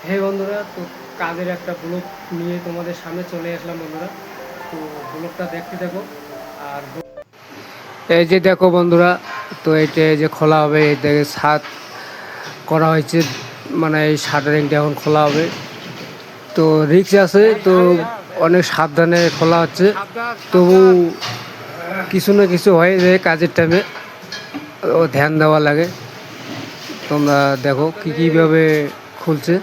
হে বন্ধুরা, তো কাজের একটা ব্লগ নিয়ে তোমাদের সামনে চলে আসলাম বন্ধুরা। তো ব্লগটা দেখতে দেখো। আর এই যে দেখো বন্ধুরা, তো এইটা যে খোলা হবে, এই দেখে ছাদ করা হয়েছে, মানে এই শাটারিংটা এখন খোলা হবে। তো রিক্স আছে, তো অনেক সাবধানে খোলা হচ্ছে। তবু কিছু না কিছু হয় যে কাজের টাইমে ও ধ্যান দেওয়া লাগে। তোমরা দেখো কীভাবে খুলছে।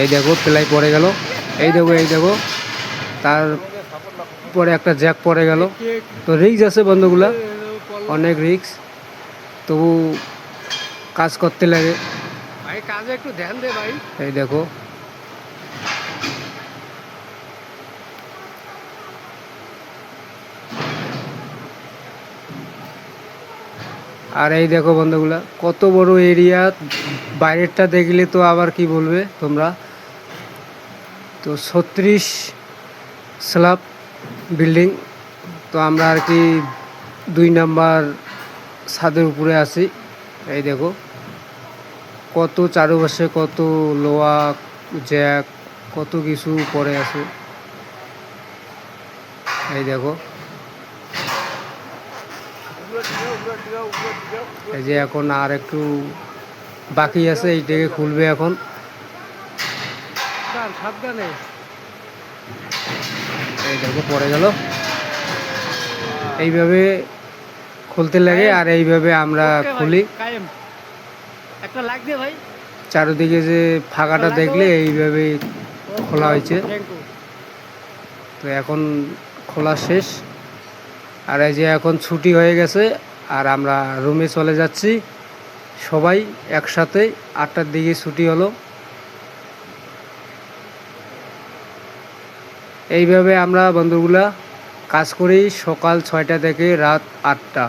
এই দেখো প্লাই পড়ে গেল, এই দেখো তারপরে একটা জ্যাক পড়ে গেল। তো রিক্স আছে বন্ধুগুলা, অনেক রিক্স, তবু কাজ করতে লাগে ভাই। কাজে একটু ধ্যান দে ভাই। এই দেখো আর এই দেখো বন্ধুগুলা কত বড় এরিয়া। বাইরেরটা দেখলে তো আবার কি বলবে তোমরা। তো 36 স্ল্যাব বিল্ডিং। তো আমরা আর কি 2 নাম্বার ছাদের উপরে আছি। এই দেখো কত চারপাশে কত লোহা, জ্যাক, কত কিছু পড়ে আছে। এই দেখো, এই যে এখন আর একটু বাকি আছে, এইটাকে খুলবে এখন। এই দেখো পড়ে গেল। এইভাবে খুলতে লাগে, আর এইভাবে আমরা খুলি। একটা লাগ দে ভাই। চারিদিকে যে ফাঁকাটা দেখলে এইভাবে খোলা হয়েছে। তো এখন খোলা শেষ, আর এই যে এখন ছুটি হয়ে গেছে, আর আমরা রুমে চলে যাচ্ছি সবাই একসাথে। 8টার দিকে ছুটি হলো। এইভাবে আমরা বন্ধুগুলা কাজ করি সকাল 6টা থেকে রাত 8টা।